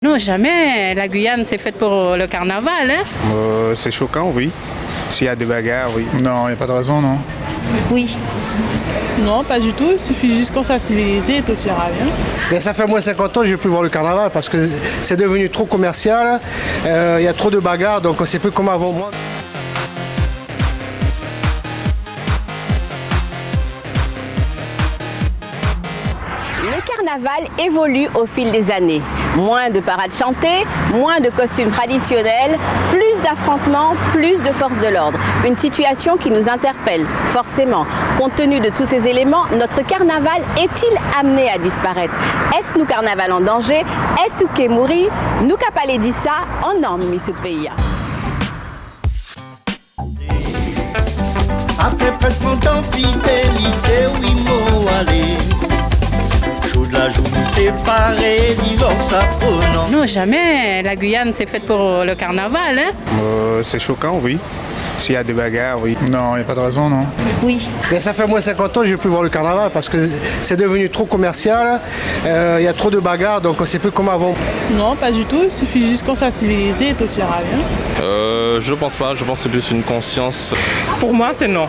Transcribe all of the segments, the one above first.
Non, jamais. La Guyane, c'est faite pour le carnaval. C'est choquant, oui. S'il y a des bagarres, oui. Non, il n'y a pas de raison, non. Oui. Non, pas du tout. Il suffit juste qu'on soit civilisé et tout ira bien. Mais ça fait moins de 50 ans que je ne vais plus voir le carnaval parce que c'est devenu trop commercial. Il y a trop de bagarres, donc on ne sait plus comment avant moi. Le carnaval évolue au fil des années. Moins de parades chantées, moins de costumes traditionnels, plus d'affrontements, plus de forces de l'ordre. Une situation qui nous interpelle, forcément. Compte tenu de tous ces éléments, notre carnaval est-il amené à disparaître? Est-ce nous carnaval en danger? Est-ce que mourir? Nous capalé dit ça en norme, mis sous pays. Après presque longtemps fidélité, oui, mot aller. Jour de la joue nous séparer, divorce apprenant. Non, jamais. La Guyane, c'est faite pour le carnaval. C'est choquant, oui. S'il y a des bagarres, oui. Non, il n'y a pas de raison, non. Oui. Mais ça fait moins de 50 ans que je ne vais plus voir le carnaval parce que c'est devenu trop commercial. Il y a trop de bagarres, donc on ne sait plus comment avant. Non, pas du tout. Il suffit juste qu'on soit civilisé et tout ira bien. Je pense pas. Je pense que c'est plus une conscience. Pour moi, c'est non.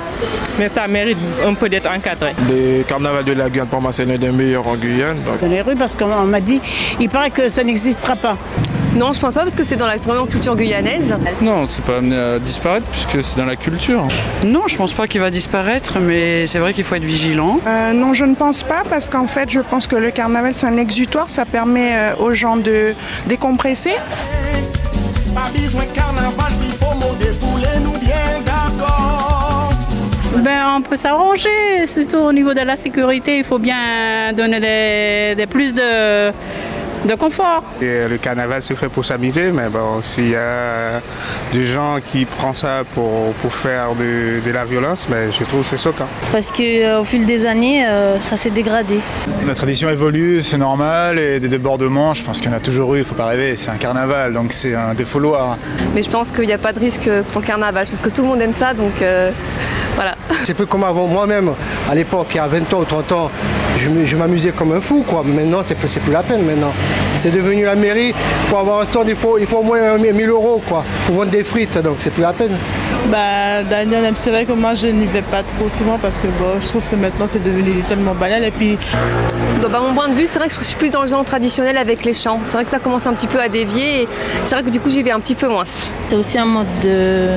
Mais ça mérite un peu d'être encadré. Le carnaval de la Guyane, pour moi, c'est l'un des meilleurs en Guyane. Dans les rues, parce qu'on m'a dit, il paraît que ça n'existera pas. Non, je pense pas parce que c'est dans la vraiment culture guyanaise. Non, c'est pas amené à disparaître puisque c'est dans la culture. Non, je pense pas qu'il va disparaître, mais c'est vrai qu'il faut être vigilant. Non, je ne pense pas parce qu'en fait, je pense que le carnaval, c'est un exutoire. Ça permet aux gens de décompresser. Pas besoin de carnaval, s'il faut me défouler, nous bien d'accord. On peut s'arranger, surtout au niveau de la sécurité. Il faut bien donner plus de confort. Et le carnaval, c'est fait pour s'amuser, mais bon, s'il y a des gens qui prennent ça pour faire de la violence, mais je trouve que c'est choquant. Parce qu'au fil des années, ça s'est dégradé. La tradition évolue, c'est normal, et des débordements, je pense qu'il y en a toujours eu, il ne faut pas rêver, c'est un carnaval, donc c'est un défouloir. Mais je pense qu'il n'y a pas de risque pour le carnaval, je pense que tout le monde aime ça, donc voilà. C'est peu comme avant moi-même, à l'époque, il y a 20 ans ou 30 ans, je m'amusais comme un fou, quoi. Maintenant, c'est plus la peine maintenant. C'est devenu la mairie. Pour avoir un stand, il faut au moins 1000 € quoi, pour vendre des frites, donc c'est plus la peine. Daniel, c'est vrai que moi je n'y vais pas trop souvent parce que je trouve que maintenant c'est devenu tellement banal. Et puis... Dans mon point de vue, c'est vrai que je suis plus dans le genre traditionnel avec les chants. C'est vrai que ça commence un petit peu à dévier et c'est vrai que du coup j'y vais un petit peu moins. C'est aussi un mode de...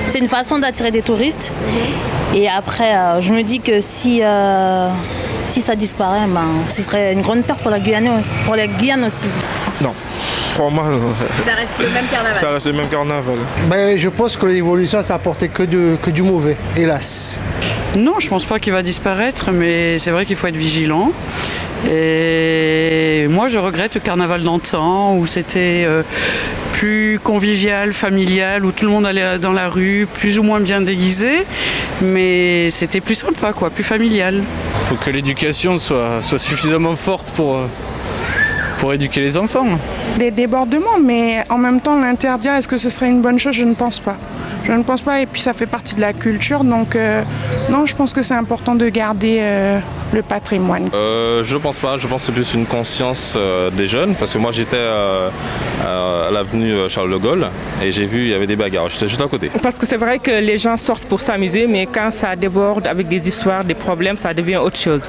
C'est une façon d'attirer des touristes. Et après, je me dis que si ça disparaît, ce serait une grande perte pour la Guyane aussi. Non, pour moi, Ça reste le même carnaval. ça reste le même carnaval. Je pense que l'évolution, ça a apporté que du mauvais, hélas. Non, je pense pas qu'il va disparaître, mais c'est vrai qu'il faut être vigilant. Et moi, je regrette le carnaval d'antan où c'était plus convivial, familial, où tout le monde allait dans la rue, plus ou moins bien déguisé, mais c'était plus sympa, quoi, plus familial. Il faut que l'éducation soit suffisamment forte pour éduquer les enfants. Des débordements, mais en même temps, l'interdire, est-ce que ce serait une bonne chose? Je ne pense pas. Je ne pense pas, et puis ça fait partie de la culture, donc non, je pense que c'est important de garder le patrimoine. Je pense pas. Je pense que c'est plus une conscience des jeunes, parce que moi j'étais à l'avenue Charles de Gaulle et j'ai vu il y avait des bagarres. J'étais juste à côté. Parce que c'est vrai que les gens sortent pour s'amuser, mais quand ça déborde avec des histoires, des problèmes, ça devient autre chose.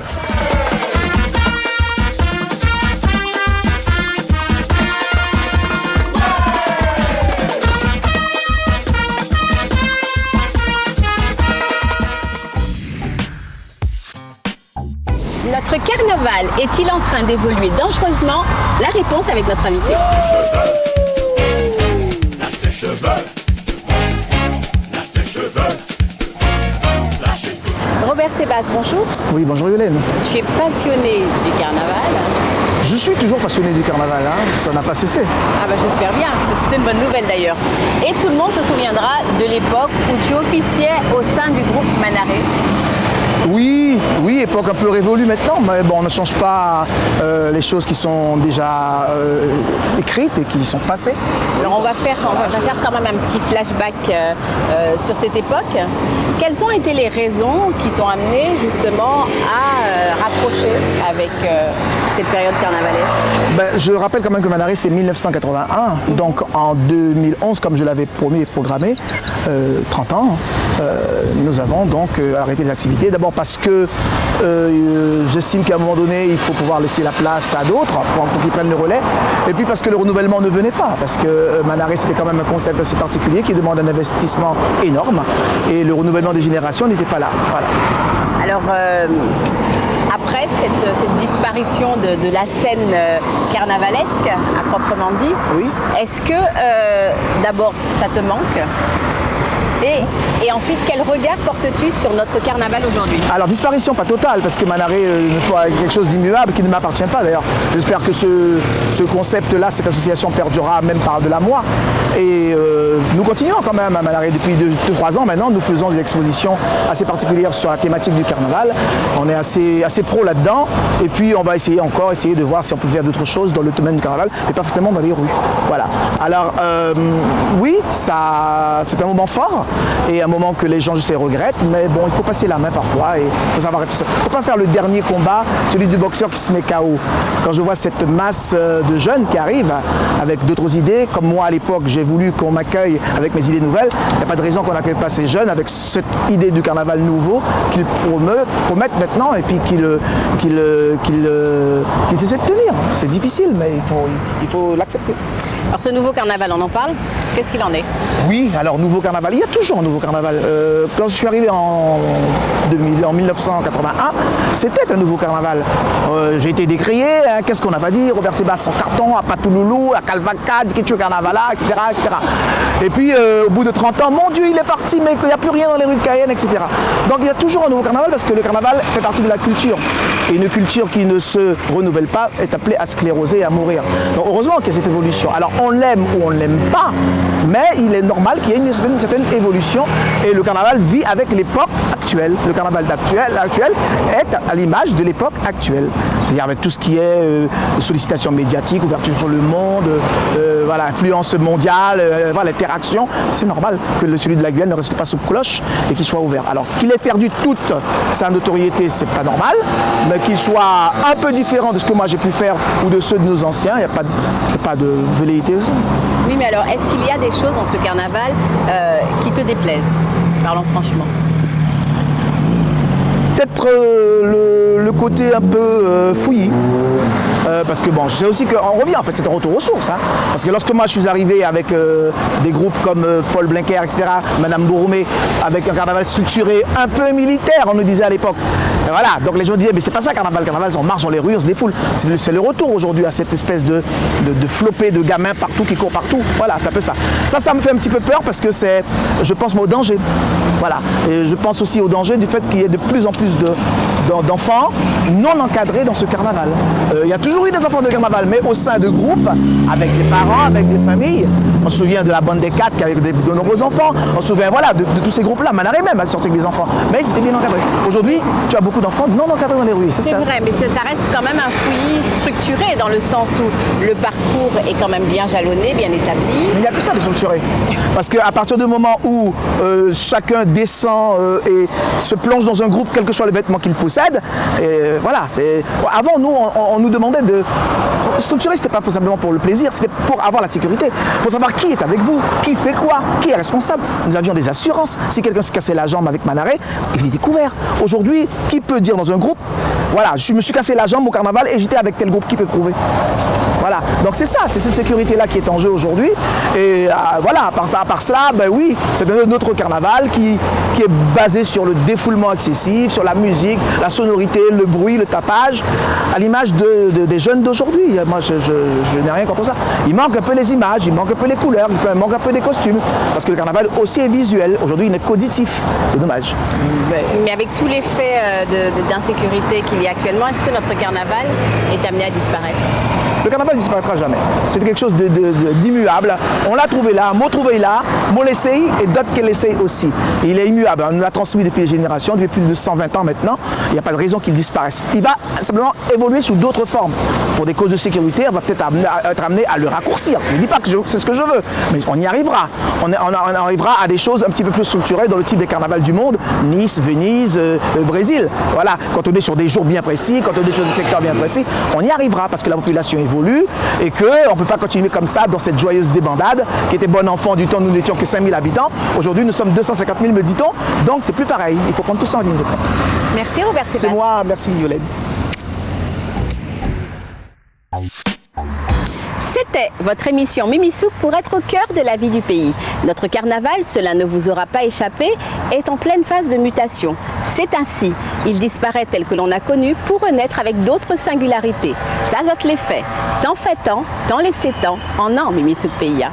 Notre carnaval est-il en train d'évoluer dangereusement? La réponse avec notre invité. Lâche tes cheveux, lâche tes cheveux, lâche tes cheveux. Robert Sébastien, bonjour. Oui, bonjour Yolène. Tu es passionné du carnaval. Je suis toujours passionné du carnaval, ça n'a pas cessé. J'espère bien, c'est une bonne nouvelle d'ailleurs. Et tout le monde se souviendra de l'époque où tu officiais au sein du groupe Manaré. Oui, époque un peu révolue maintenant, mais bon, on ne change pas les choses qui sont déjà écrites et qui sont passées. Alors on va faire quand même un petit flashback sur cette époque. Quelles ont été les raisons qui t'ont amené justement à raccrocher avec cette période carnavalesque? Je rappelle quand même que Manaré c'est 1981, donc en 2011, comme je l'avais promis et programmé, 30 ans, nous avons donc arrêté les activités. D'abord parce que j'estime qu'à un moment donné, il faut pouvoir laisser la place à d'autres pour qu'ils prennent le relais. Et puis parce que le renouvellement ne venait pas, parce que Manaré c'était quand même un concept assez particulier qui demande un investissement énorme et le renouvellement des générations n'était pas là. Voilà. Alors, après cette disparition de la scène carnavalesque, à proprement dit, oui. Est-ce que d'abord ça te manque? Et ensuite, quel regard portes-tu sur notre carnaval aujourd'hui? Alors, disparition pas totale, parce que Manaré est quelque chose d'immuable qui ne m'appartient pas d'ailleurs. J'espère que ce concept-là, cette association perdurera même par-delà moi. Et nous continuons quand même à Manaré depuis 2-3 ans maintenant. Nous faisons des expositions assez particulières sur la thématique du carnaval. On est assez pro là-dedans. Et puis, on va essayer de voir si on peut faire d'autres choses dans le domaine du carnaval, mais pas forcément dans les rues. Voilà. Alors, oui, c'est un moment fort. Et un moment que les gens, je sais, regrettent, mais bon, il faut passer la main parfois et il faut savoir tout ça. Il ne faut pas faire le dernier combat, celui du boxeur qui se met KO. Quand je vois cette masse de jeunes qui arrivent avec d'autres idées, comme moi à l'époque, j'ai voulu qu'on m'accueille avec mes idées nouvelles, il n'y a pas de raison qu'on n'accueille pas ces jeunes avec cette idée du carnaval nouveau qu'ils promettent maintenant et puis qu'ils essaient de tenir. C'est difficile, mais il faut l'accepter. Alors ce nouveau carnaval, on en parle? Qu'est-ce qu'il en est? Oui, alors nouveau carnaval, il y a toujours un nouveau carnaval. Quand je suis arrivé en 1981, c'était un nouveau carnaval. J'ai été décrié, hein, qu'est-ce qu'on n'a pas dit? Robert Sébastien en carton, à Patouloulou, à Calvaca, Diketchou Carnavala, etc., etc. Et puis au bout de 30 ans, mon Dieu, il est parti, mais qu'il n'y a plus rien dans les rues de Cayenne, etc. Donc il y a toujours un nouveau carnaval parce que le carnaval fait partie de la culture. Et une culture qui ne se renouvelle pas est appelée à scléroser et à mourir. Donc heureusement qu'il y a cette évolution. Alors on l'aime ou on ne l'aime pas, mais il est normal qu'il y ait une certaine évolution et le carnaval vit avec l'époque actuelle. Le carnaval actuel est à l'image de l'époque actuelle. C'est-à-dire avec tout ce qui est sollicitation médiatique, ouverture sur le monde, voilà, influence mondiale, voilà, interaction. C'est normal que celui de la Guyane ne reste pas sous cloche et qu'il soit ouvert. Alors qu'il ait perdu toute sa notoriété, c'est pas normal, mais qu'il soit un peu différent de ce que moi j'ai pu faire ou de ceux de nos anciens, il n'y a pas de velléité aussi. Oui, mais alors, est-ce qu'il y a des choses dans ce carnaval qui te déplaisent? Parlons franchement. Peut-être le côté un peu fouillis. Parce que bon, je sais aussi qu'on revient, en fait, c'est un retour aux sources. Hein, parce que lorsque moi je suis arrivé avec des groupes comme Paul Blinker, etc., Madame Bouroumé, avec un carnaval structuré un peu militaire, on nous disait à l'époque. Et voilà, donc les gens disaient, mais c'est pas ça carnaval, on marche dans les rues, on se défoule. C'est le retour aujourd'hui à cette espèce de flopée de gamins partout qui courent partout. Voilà, c'est un peu ça. Ça me fait un petit peu peur parce que je pense au danger. Voilà. Et je pense aussi au danger du fait qu'il y ait de plus en plus d'enfants non encadrés dans ce carnaval. Il y a toujours eu des enfants de carnaval, mais au sein de groupes, avec des parents, avec des familles. On se souvient de la bande des 4 avec de nombreux enfants. On se souvient voilà, de tous ces groupes-là. Manaré même a sorti avec des enfants. Mais ils étaient bien encadrés. Aujourd'hui, tu as beaucoup d'enfants non encadrés dans les rues. C'est vrai, mais ça reste quand même un fouillis structuré dans le sens où le parcours est quand même bien jalonné, bien établi. Mais il n'y a que ça de structuré. Parce qu'à partir du moment où chacun descend et se plonge dans un groupe, quel que soit le vêtement qu'il possède, et voilà. Avant, nous, on nous demandait de structurer, c'était pas simplement pour le plaisir, c'était pour avoir la sécurité, pour savoir qui est avec vous, qui fait quoi, qui est responsable. Nous avions des assurances. Si quelqu'un se cassait la jambe avec Manaré, il était couvert. Aujourd'hui, qui peut dire dans un groupe, voilà, je me suis cassé la jambe au carnaval et j'étais avec tel groupe, qui peut prouver? Voilà, donc c'est ça, c'est cette sécurité-là qui est en jeu aujourd'hui. Et voilà, à part cela, ben oui, c'est un autre carnaval qui est basé sur le défoulement excessif, sur la musique, la sonorité, le bruit, le tapage, à l'image des jeunes d'aujourd'hui. Moi, je n'ai rien contre ça. Il manque un peu les images, il manque un peu les couleurs, il manque un peu des costumes. Parce que le carnaval aussi est visuel. Aujourd'hui, il n'est qu'auditif. C'est dommage. Mais avec tous les faits d'insécurité qu'il y a actuellement, est-ce que notre carnaval est amené à disparaître? Le carnaval ne disparaîtra jamais. C'est quelque chose d'immuable. On l'a trouvé là, mot trouvé là, mot l'essaye et d'autres qui l'essayent aussi. Et il est immuable. On nous l'a transmis depuis des générations, depuis plus de 120 ans maintenant. Il n'y a pas de raison qu'il disparaisse. Il va simplement évoluer sous d'autres formes. Pour des causes de sécurité, on va peut-être être amené à le raccourcir. Je ne dis pas que c'est ce que je veux, mais on y arrivera. On arrivera à des choses un petit peu plus structurées dans le type des carnavals du monde, Nice, Venise, Brésil. Voilà, quand on est sur des jours bien précis, quand on est sur des secteurs bien précis, on y arrivera parce que la population évolue et qu'on ne peut pas continuer comme ça dans cette joyeuse débandade qui était bon enfant du temps où nous n'étions que 5000 habitants. Aujourd'hui, nous sommes 250 000, me dit-on. Donc, c'est plus pareil. Il faut prendre tout ça en ligne de compte. Merci Robert Sébastien. C'est moi, merci Yolène. C'était votre émission Mimisouk pour être au cœur de la vie du pays. Notre carnaval, cela ne vous aura pas échappé, est en pleine phase de mutation. C'est ainsi, il disparaît tel que l'on a connu pour renaître avec d'autres singularités. Ça azote les faits. Temps fait temps, temps laissé temps, en an Mimisouk PIA.